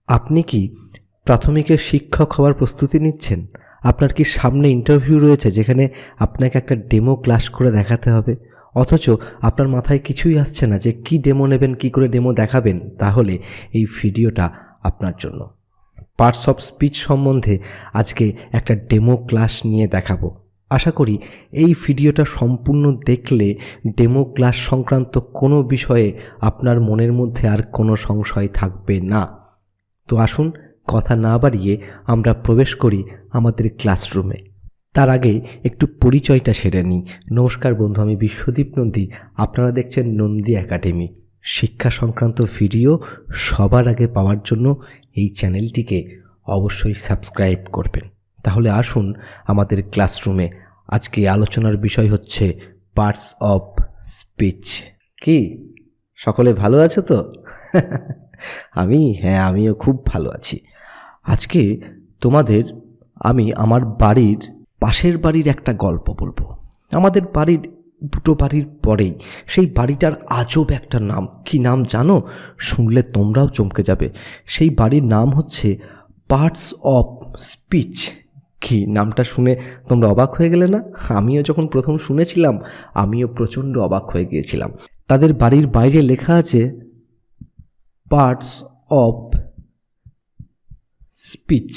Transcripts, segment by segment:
আপনি কি প্রাথমিকের শিক্ষক হওয়ার প্রস্তুতি নিচ্ছেন? আপনার কি সামনে ইন্টারভিউ রয়েছে যেখানে আপনাকে একটা ডেমো ক্লাস করে দেখাতে হবে, অথচ আপনার মাথায় কিছুই আসছে না যে কী ডেমো নেবেন, কী করে ডেমো দেখাবেন? তাহলে এই ভিডিওটা আপনার জন্য। পার্টস অফ স্পিচ সম্বন্ধে আজকে একটা ডেমো ক্লাস নিয়ে দেখাবো। আশা করি এই ভিডিওটা সম্পূর্ণ দেখলে ডেমো ক্লাস সংক্রান্ত কোনো বিষয়ে আপনার মনের মধ্যে আর কোনো সংশয় থাকবে না। তো আসুন কথা না বাড়িয়ে আমরা প্রবেশ করি আমাদের ক্লাসরুমে। তার আগে একটু পরিচয়টা সেরে নিই। নমস্কার বন্ধু, আমি বিশ্বদীপ নন্দী। আপনারা দেখছেন নন্দী একাডেমি। শিক্ষা সংক্রান্ত ভিডিও সবার আগে পাওয়ার জন্য এই চ্যানেলটিকে অবশ্যই সাবস্ক্রাইব করবেন। তাহলে আসুন আমাদের ক্লাসরুমে। আজকে আলোচনার বিষয় হচ্ছে পার্টস অফ স্পিচ। কি সকলে ভালো আছো তো? আমিও খুব ভালো আছি। আজকে তোমাদের আমি আমার বাড়ির পাশের বাড়ির একটা গল্প বলবো। আমাদের বাড়ির দুটো বাড়ির পরেই সেই বাড়িটার আজব একটা নাম। কি নাম জানো? শুনলে তোমরাও চমকে যাবে। সেই বাড়ির নাম হচ্ছে পার্টস অফ স্পিচ। কি নামটা শুনে তোমরা অবাক হয়ে গেলে না? আমিও যখন প্রথম শুনেছিলাম আমিও প্রচণ্ড অবাক হয়ে গিয়েছিলাম। তাদের বাড়ির বাইরে লেখা আছে পার্টস অফ স্পিচ।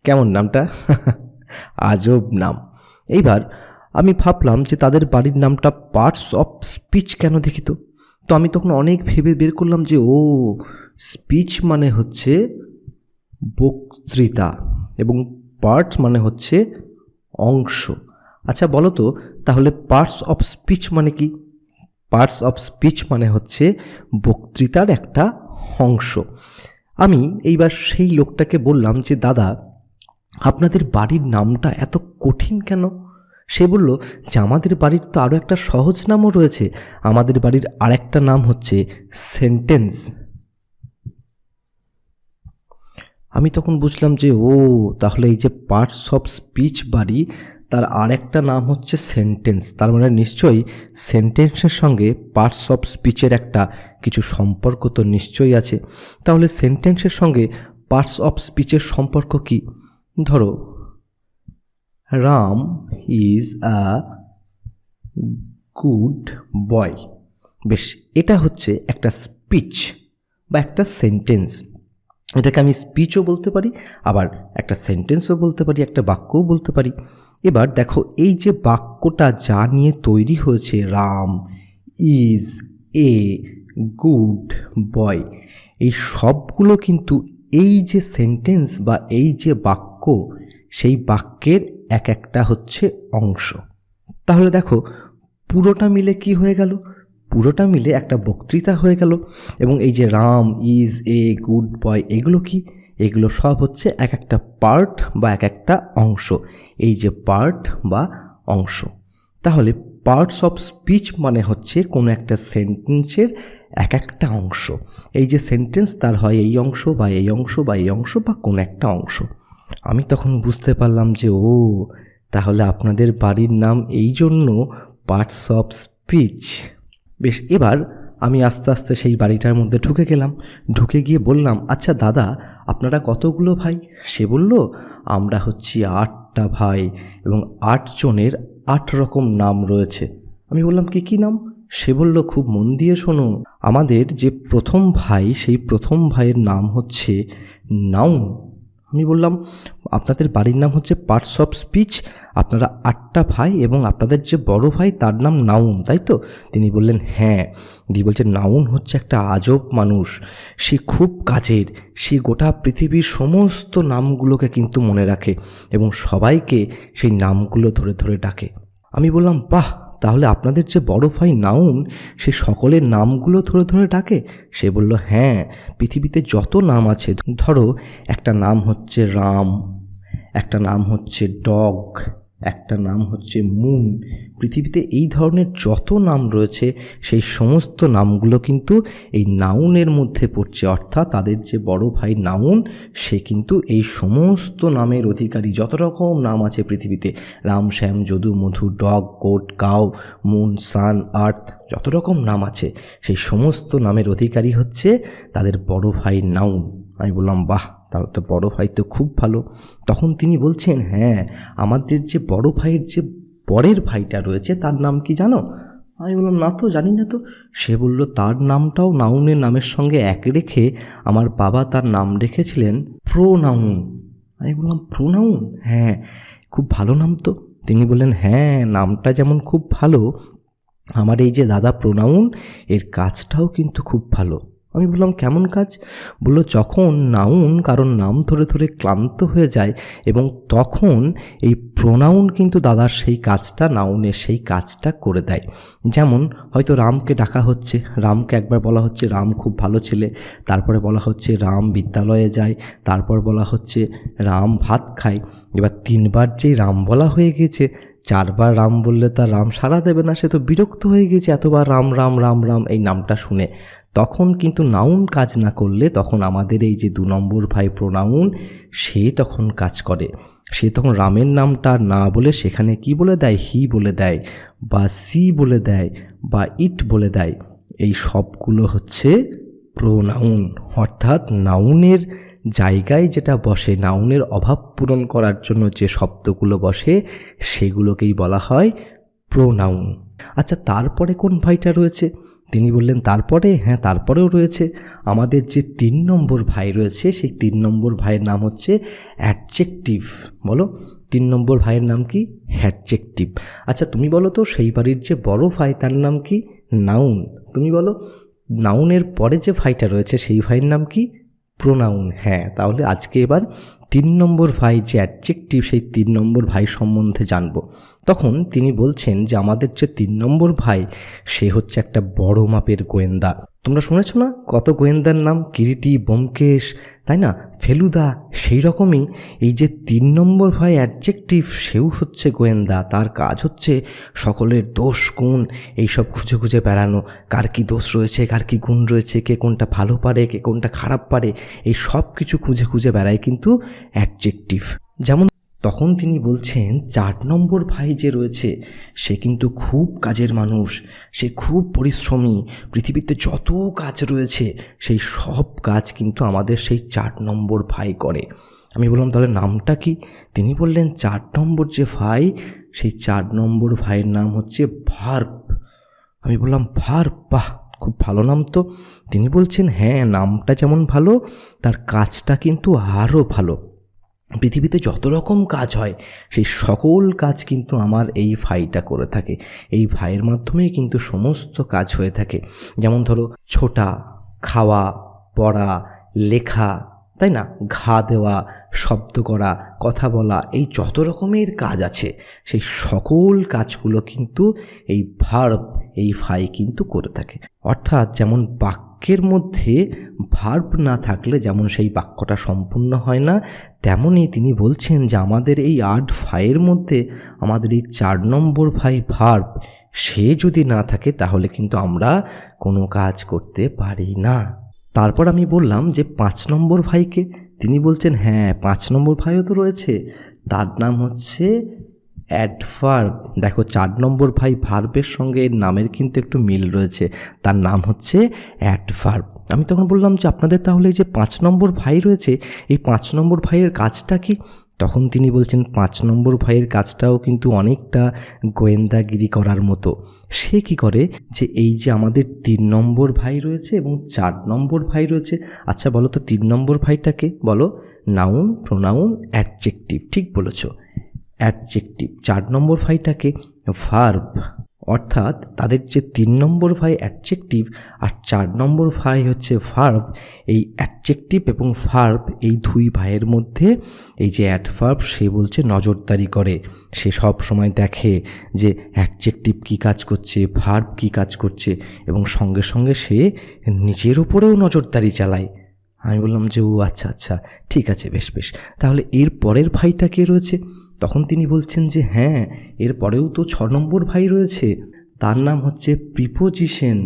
কেমন নামটা? আজব নাম। এইবার আমি ভাবলাম যে তাদের বাড়ির নামটা পার্টস অফ স্পিচ কেন দেখি তো। আমি তখন অনেক ভেবে বের করলাম যে স্পিচ মানে হচ্ছে বক্তৃতা এবং পার্টস মানে হচ্ছে অংশ। আচ্ছা বলো তো, তাহলে পার্টস অফ স্পিচ মানে কি? পার্টস অফ স্পিচ মানে হচ্ছে বক্তৃতার একটা অংশ। আমি এইবার সেই লোকটাকে বললাম যে দাদা, আপনাদের বাড়ির নামটা এত কঠিন কেন? সে বলল যে আমাদের বাড়ির তো আরও একটা সহজ নামও রয়েছে। আমাদের বাড়ির আরেকটা নাম হচ্ছে সেন্টেন্স। আমি তখন বুঝলাম যে তাহলে এই যে পার্টস অফ স্পিচ বাড়ি, তার আরেকটা নাম হচ্ছে সেন্টেন্স। তার মানে নিশ্চয়ই সেন্টেন্সের সঙ্গে পার্টস অফ স্পিচের একটা কিছু সম্পর্ক তো নিশ্চয়ই আছে। তাহলে সেন্টেন্সের সঙ্গে পার্টস অফ স্পিচের সম্পর্ক কি? ধরো, Ram is a good boy. বেশ, এটা হচ্ছে একটা স্পিচ বা একটা সেন্টেন্স। এটাকে আমি স্পিচও বলতে পারি, আবার একটা সেন্টেন্সও বলতে পারি, একটা বাক্যও বলতে পারি। এবার দেখো, এই যে বাক্যটা যা নিয়ে তৈরি হয়েছে, Ram is a good boy, এই সবগুলো কিন্তু এই যে সেন্টেন্স বা এই যে বাক্য, সেই বাক্যের এক একটা হচ্ছে অংশ। তাহলে দেখো, পুরোটা মিলে কি হয়ে গেল? পুরোটা মিলে একটা বক্তৃতা হয়ে গেল। এবং এই যে Ram is a good boy, এগুলো কি? এগুলো সব হচ্ছে এক একটা পার্ট বা এক একটা অংশ। এই যে পার্ট বা অংশ। তাহলে পার্টস অফ স্পিচ মানে হচ্ছে কোনো একটা সেন্টেন্সের এক একটা অংশ। এই যে সেন্টেন্স, তার হয় এই অংশ বা এই অংশ বা এই অংশ বা কোনো একটা অংশ। আমি তখন বুঝতে পারলাম যে তাহলে আপনাদের বাড়ির নাম এই জন্য পার্টস অফ স্পিচ। বেশ, এবার আমি আস্তে আস্তে সেই বাড়িটার মধ্যে ঢুকে গেলাম। ঢুকে গিয়ে বললাম, আচ্ছা দাদা, আপনারা কতগুলো ভাই? সে বলল, আমরা হচ্ছি 8টা ভাই এবং 8 জনের 8 রকম নাম রয়েছে। আমি বললাম, কি কি নাম? সে বলল, খুব মন দিয়ে শোনো। আমাদের যে প্রথম ভাই, সেই প্রথম ভাইয়ের নাম হচ্ছে নাউন। আমি বললাম, আপনাদের বাড়ির নাম হচ্ছে পার্টস অফ স্পিচ, আপনারা 8টা ভাই এবং আপনাদের যে বড় ভাই তার নাম নাউন, তাই তো? তিনি বললেন হ্যাঁ। দিয়ে বলছে, নাউন হচ্ছে একটা আজব মানুষ, সে খুব কাজের, সে গোটা পৃথিবীর সমস্ত নামগুলোকে কিন্তু মনে রাখে এবং সবাইকে সেই নামগুলো ধরে ধরে ডাকে। আমি বললাম, বাহ, তাহলে আপনাদের যে বড় ভাই নাউন, সে সকলের নামগুলো ধরে ধরে ডাকে? সে বলল, হ্যাঁ, পৃথিবীতে যত নাম আছে, ধরো একটা নাম হচ্ছে রাম, একটা নাম হচ্ছে ডগ, একটা নাম হচ্ছে মুন। পৃথিবীতে এই ধরনের যত নাম রয়েছে, সেই সমস্ত নামগুলো কিন্তু এই নাউনের মধ্যে পড়ছে। অর্থাৎ তাদের যে বড় ভাই নাউন, সে কিন্তু এই সমস্ত নামের অধিকারী। যত রকম নাম আছে পৃথিবীতে, রাম, শ্যাম, যদু, মধু, ডগ, গোট, কাউ, মুন, সান, আর্থ, যত রকম নাম আছে, সেই সমস্ত নামের অধিকারী হচ্ছে তাদের বড় ভাই নাউন। আমি বললাম বাহ, তাহলে তো বড় ভাই তো খুব ভালো। তখন তিনি বলছেন, হ্যাঁ, আমাদের যে বড় ভাইয়ের যে পরের ভাইটা রয়েছে তার নাম কি জানো? আমি বললাম না তো, জানি না তো। সে বলল তার নামটাও নাউনের নামের সঙ্গে এক রেখে আমার বাবা তার নাম রেখেছিলেন প্রোনাউন। আমি বললাম প্রোনাউন? হ্যাঁ, খুব ভালো নাম তো। তিনি বললেন হ্যাঁ, নামটা যেমন খুব ভালো, আমার এই যে দাদা প্রোনাউন, এর কাজটাও কিন্তু খুব ভালো। আমি বললাম কেমন কাজ? বলল যখন নাউন কারণ নাম ধরে ধরে ক্লান্ত হয়ে যায় এবং তখন এই প্রোনাউন কিন্তু দাদার সেই কাজটা, নাউনের সেই কাজটা করে দেয়। যেমন হয়তো রামকে ডাকা হচ্ছে, রামকে একবার বলা হচ্ছে রাম খুব ভালো ছেলে, তারপরে বলা হচ্ছে রাম বিদ্যালয়ে যায়, তারপর বলা হচ্ছে রাম ভাত খায়। এবার 3বার যেই রাম বলা হয়ে গেছে, 4বার রাম বললে তার রাম সাড়া দেবে না, সে তো বিরক্ত হয়ে গেছে এতবার রাম রাম রাম রাম এই নামটা শুনে। তখন কিন্তু নাউন কাজ না করলে তখন আমাদের এই যে 2 নম্বর ভাই প্রোনাউন, সে তখন কাজ করে। সে তখন রামের নামটা না বলে সেখানে কি বলে দেয়? হি বলে দেয়, বা সি বলে দেয়, বা ইট বলে দেয়। এই সবগুলো হচ্ছে প্রোনাউন, অর্থাৎ নাউনের জায়গায় যেটা বসে, নাউনের অভাব পূরণ করার জন্য যে শব্দগুলো বসে সেগুলোকেই বলা হয় প্রোনাউন। আচ্ছা, তারপরে কোন ভাইটা রয়েছে? তিনি বললেন তারপরে? হ্যাঁ, তারপরেও রয়েছে। আমাদের যে 3 নম্বর ভাই রয়েছে, সেই 3 নম্বর ভাইয়ের নাম হচ্ছে অ্যাডজেক্টিভ। বলো 3 নম্বর ভাইয়ের নাম কি? অ্যাডজেক্টিভ। আচ্ছা তুমি বলো তো, সেই বাড়ির যে বড় ভাই তার নাম কি? নাউন। তুমি বলো নাউনের পরে যে ভাইটা রয়েছে সেই ভাইয়ের নাম কি? প্রোনাউন। হ্যাঁ, তাহলে আজকে এবার 3 নম্বর ভাই যে অ্যাডজেক্টিভ, সেই 3 নম্বর ভাই সম্বন্ধে জানব। তখন তিনি বলছেন যে আমাদের যে 3 নম্বর ভাই, সে হচ্ছে একটা বড় মাপের গোয়েন্দা। তোমরা শুনেছো না কত গোয়েন্দার নাম? কিরিটি, ব্যোমকেশ, তাই না, ফেলুদা। সেই রকমই এই যে 3 নম্বর ভাই অ্যাডজেক্টিভ, সেও হচ্ছে গোয়েন্দা। তার কাজ হচ্ছে সকলের দোষ গুণ এইসব খুঁজে খুঁজে বেড়ানো, কার কী দোষ রয়েছে, কার কী গুণ রয়েছে, কে কোনটা ভালো পারে, কে কোনটা খারাপ পারে, এই সব কিছু খুঁজে খুঁজে বেড়ায় কিন্তু অ্যাডজেক্টিভ। যেমন তখন তিনি বলছেন 4 নম্বর ভাই যে রয়েছে সে কিন্তু খুব কাজের মানুষ, সে খুব পরিশ্রমী। পৃথিবীতে যত কাজ রয়েছে সেই সব কাজ কিন্তু আমাদের সেই 4 নম্বর ভাই করে। আমি বললাম তাহলে নামটা কি? তিনি বললেন 4 নম্বর যে ভাই, সেই 4 নম্বর ভাইয়ের নাম হচ্ছে ভার্ব। আমি বললাম ভার্ব? বাহ, খুব ভালো নাম তো। তিনি বলছেন হ্যাঁ, নামটা যেমন ভালো, তার কাজটা কিন্তু আরও ভালো। পৃথিবীতে যত রকম কাজ হয় সেই সকল কাজ কিন্তু আমার এই ভাইটা করে থাকে। এই ভাইয়ের মাধ্যমেই কিন্তু সমস্ত কাজ হয়ে থাকে। যেমন ধরো ছোটা, খাওয়া, পড়া, লেখা, তাই না, ঘা দেওয়া, শব্দ করা, কথা বলা, এই যত রকমের কাজ আছে সেই সকল কাজগুলো কিন্তু এই ভার্ব, এই ভাই কিন্তু করে থাকে। অর্থাৎ যেমন বাক্যের মধ্যে ভার্ব না থাকলে যেমন সেই বাক্যটা সম্পূর্ণ হয় না, তেমনই তিনি বলছেন যে আমাদের এই 8 ভাইয়ের মধ্যে আমাদের এই 4 নম্বর ভাই ভার্ব, সে যদি না থাকে তাহলে কিন্তু আমরা কোনো কাজ করতে পারি না। তারপর আমি বললাম যে 5 নম্বর ভাইকে? তিনি বলছেন হ্যাঁ, 5 নম্বর ভাইও তো রয়েছে, তার নাম হচ্ছে অ্যাডভার্ব। দেখো 4 নম্বর ভাই ভার্বের সঙ্গে এর নামের কিন্তু একটু মিল রয়েছে, তার নাম হচ্ছে অ্যাডভার্ব। আমি তখন বললাম যে আপনাদের তাহলে এই যে 5 নম্বর ভাই রয়েছে, এই 5 নম্বর ভাইয়ের কাজটা কি? তখন তিনি বলছেন 5 নম্বর ভাইয়ের কাজটাও কিন্তু অনেকটা গোয়েন্দাগিরি করার মতো। সে কি করে, যে এই যে আমাদের 3 নম্বর ভাই রয়েছে এবং 4 নম্বর ভাই রয়েছে। আচ্ছা বলো তো 3 নম্বর ভাইটাকে বলো? Noun, pronoun, adjective. ঠিক বলেছো, অ্যাডজেক্টিভ। 4 নম্বর ভাইটাকে ভার্ব। অর্থাৎ তাদের যে 3 নম্বর ভাই অ্যাডজেক্টিভ আর 4 নম্বর ভাই হচ্ছে ভার্ব, এই অ্যাডজেক্টিভ এবং ভার্ব এই 2 ভাইয়ের মধ্যে এই যে অ্যাডভার্ব, সে বলছে নজরদারি করে। সে সব সময় দেখে যে অ্যাডজেক্টিভ কী কাজ করছে, ভার্ব কী কাজ করছে, এবং সঙ্গে সঙ্গে সে নিজের ওপরেও নজরদারি চালায়। আমি বললাম যে ও আচ্ছা আচ্ছা, ঠিক আছে, বেশ বেশ। তাহলে এর পরের ভাইটা কে রয়েছে? তখন তিনি বলছেন যে হ্যাঁ, এর পরেও তো 6 নম্বর ভাই রয়েছে, তার নাম হচ্ছে প্রিপোজিশন।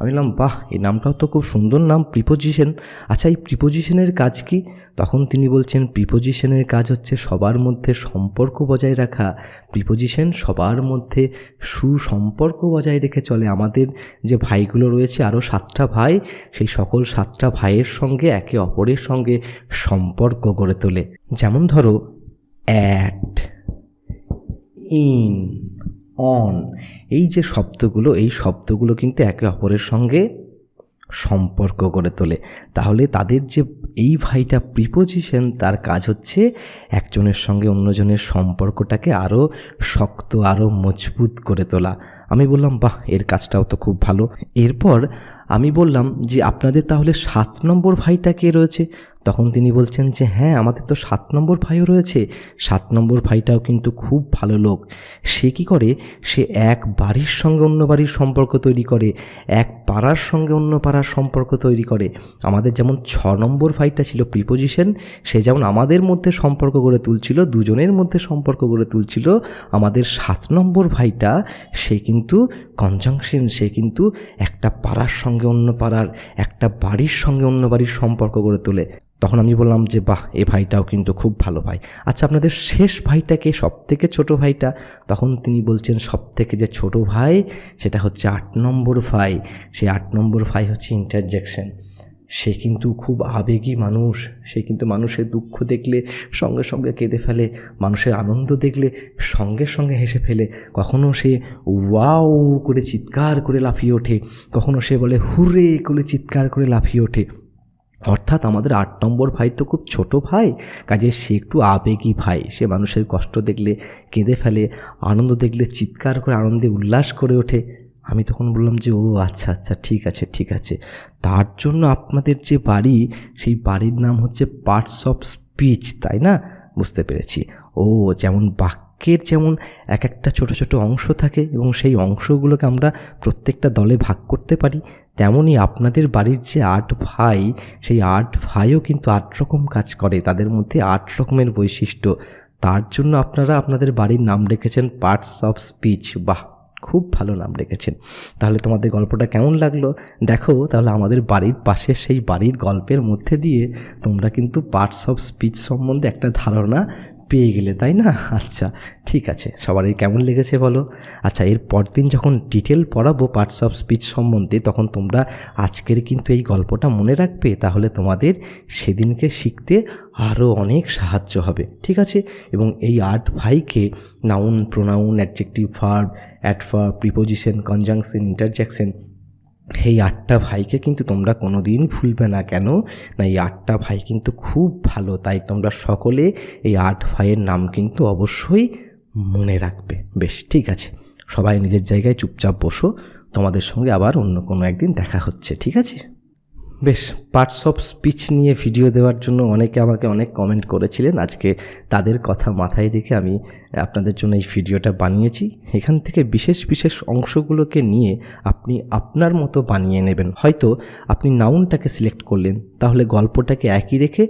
আমি বললাম বাহ, এই নামটাও তো খুব সুন্দর নাম, প্রিপোজিশন। আচ্ছা, এই প্রিপোজিশনের কাজ কি? তখন তিনি বলছেন প্রিপোজিশনের কাজ হচ্ছে সবার মধ্যে সম্পর্ক বজায় রাখা। প্রিপোজিশন সবার মধ্যে সুসম্পর্ক বজায় রেখে চলে। আমাদের যে ভাইগুলো রয়েছে, আরও 7টা ভাই, সেই সকল 7টা ভাইয়ের সঙ্গে একে অপরের সঙ্গে সম্পর্ক গড়ে তোলে। যেমন ধরো অ্যাট, ইন, অন, এই যে শব্দগুলো, এই শব্দগুলো কিন্তু একে অপরের সঙ্গে সম্পর্ক গড়ে তোলে। তাহলে তাদের যে এই ভাইটা প্রিপোজিশন, তার কাজ হচ্ছে একজনের সঙ্গে অন্যজনের সম্পর্কটাকে আরও শক্ত, আরও মজবুত করে তোলা। আমি বললাম বাহ, এর কাজটাও তো খুব ভালো। এরপর আমি বললাম যে আপনাদের তাহলে 7 নম্বর ভাইটা কে রয়েছে? তখন তিনি বলছেন যে হ্যাঁ, আমাদের তো 7 নম্বর ভাইও রয়েছে। 7 নম্বর ভাইটাও কিন্তু খুব ভালো লোক। সে কি করে? সে এক বাড়ির সঙ্গে অন্য বাড়ির সম্পর্ক তৈরি করে, এক পাড়ার সঙ্গে অন্য পাড়ার সম্পর্ক তৈরি করে। আমাদের যেমন 6 নম্বর ভাইটা ছিল প্রিপোজিশন, সে যেমন আমাদের মধ্যে সম্পর্ক গড়ে তুলছিল, দুজনের মধ্যে সম্পর্ক গড়ে তুলছিল, আমাদের 7 নম্বর ভাইটা সে কিন্তু কনজাংশন, সে কিন্তু একটা পাড়ার সঙ্গে অন্য পাড়ার, একটা বাড়ির সঙ্গে অন্য বাড়ির সম্পর্ক গড়ে তোলে। তখন আমি বললাম যে বাহ, এ ভাইটাও কিন্তু খুব ভালো ভাই। আচ্ছা, আপনাদের শেষ ভাইটাকে, সব থেকে ছোটো ভাইটা? তখন তিনি বলছেন সব থেকে যে ছোটো ভাই সেটা হচ্ছে 8 নম্বর ভাই। সেই 8 নম্বর ভাই হচ্ছে ইন্টারজেকশন। সে কিন্তু খুব আবেগী মানুষ। সে কিন্তু মানুষের দুঃখ দেখলে সঙ্গে সঙ্গে কেঁদে ফেলে, মানুষের আনন্দ দেখলে সঙ্গে সঙ্গে হেসে ফেলে। কখনো সে ওয়াও করে চিৎকার করে লাফিয়ে ওঠে, কখনো সে বলে হুরে করে চিৎকার করে লাফিয়ে ওঠে। অর্থাৎ আমাদের 8 নম্বর ভাই তো খুব ছোট ভাই, কাজে সে একটু আবেগী ভাই। সে মানুষের কষ্ট দেখলে কেঁদে ফেলে, আনন্দ দেখলে চিৎকার করে আনন্দে উল্লাস করে ওঠে। আমি তখন বললাম যে ও আচ্ছা আচ্ছা, ঠিক আছে ঠিক আছে। তার জন্য আপনাদের যে বাড়ি, সেই বাড়ির নাম হচ্ছে পার্টস অফ স্পিচ, তাই না? বুঝতে পেরেছি। ও, যেমন বাক্যের যেমন এক একটা ছোটো ছোটো অংশ থাকে এবং সেই অংশগুলোকে আমরা প্রত্যেকটা দলে ভাগ করতে পারি, তেমনই আপনাদের বাড়ির যে 8 ভাই, সেই 8 ভাইও কিন্তু 8 রকম কাজ করে, তাদের মধ্যে 8 রকমের বৈশিষ্ট্য। তার জন্য আপনারা আপনাদের বাড়ির নাম রেখেছেন পার্টস অফ স্পিচ। বাহ, খুব ভালো নাম রেখেছেন। তাহলে তোমাদের গল্পটা কেমন লাগলো দেখো। তাহলে আমাদের বাড়ির পাশে সেই বাড়ির গল্পের মধ্যে দিয়ে তোমরা কিন্তু পার্টস অফ স্পিচ সম্বন্ধে একটা ধারণা পেয়ে গেলে, তাই না? আচ্ছা, ঠিক আছে, সবারই কেমন লেগেছে বলো। আচ্ছা, এর পরদিন যখন ডিটেল পড়াবো পার্টস অফ স্পিচ সম্বন্ধে, তখন তোমরা আজকের কিন্তু এই গল্পটা মনে রাখবে, তাহলে তোমাদের সেদিনকে শিখতে আরও অনেক সাহায্য হবে, ঠিক আছে? এবং এই 8 ভাইকে noun, pronoun, adjective, verb, adverb, preposition, conjunction, interjection, এই 8টা ভাইকে কিন্তু তোমরা কোনো দিন ভুলবে না। কেন না, এই 8টা ভাই কিন্তু খুব ভালো, তাই তোমরা সকলে এই 8 ভাইয়ের নাম কিন্তু অবশ্যই মনে রাখবে। বেশ, ঠিক আছে, সবাই নিজের জায়গায় চুপচাপ বসো, তোমাদের সঙ্গে আবার অন্য কোনো একদিন দেখা হচ্ছে, ঠিক আছে? বেশ, পার্টস অফ স্পিচ নিয়ে ভিডিও দেওয়ার জন্য অনেকে আমাকে অনেক কমেন্ট করেছিলেন। আজকে তাদের কথা মাথায় রেখে আমি আপনাদের জন্য এই ভিডিওটা বানিয়েছি। এখান থেকে বিশেষ বিশেষ অংশগুলোকে নিয়ে আপনি আপনার মতো বানিয়ে নেবেন। হয়তো আপনি নাউনটাকে সিলেক্ট করলেন, তাহলে গল্পটাকে একই রেখে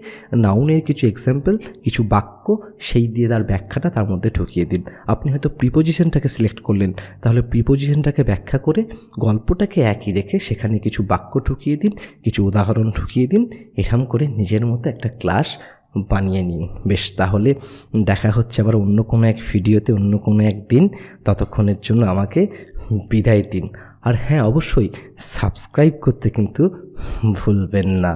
নাউনের কিছু এক্সাম্পল, কিছু বাক্য, সেই দিয়ে তার ব্যাখ্যাটা তার মধ্যে ঢুকিয়ে দিন। আপনি হয়তো প্রিপোজিশনটাকে সিলেক্ট করলেন, তাহলে প্রিপোজিশনটাকে ব্যাখ্যা করে গল্পটাকে একই রেখে সেখানে কিছু বাক্য ঢুকিয়ে দিন, কিছু উদাহরণ ঢুকিয়ে দিন। এরকম করে নিজের মতো একটা ক্লাস বানিয়ে নিন। বেশ, তাহলে দেখা হচ্ছে আবার অন্য কোনো এক ভিডিওতে, অন্য কোনো এক দিন। ততক্ষণের জন্য আমাকে বিদায় দিন। আর হ্যাঁ, অবশ্যই সাবস্ক্রাইব করতে কিন্তু ভুলবেন না।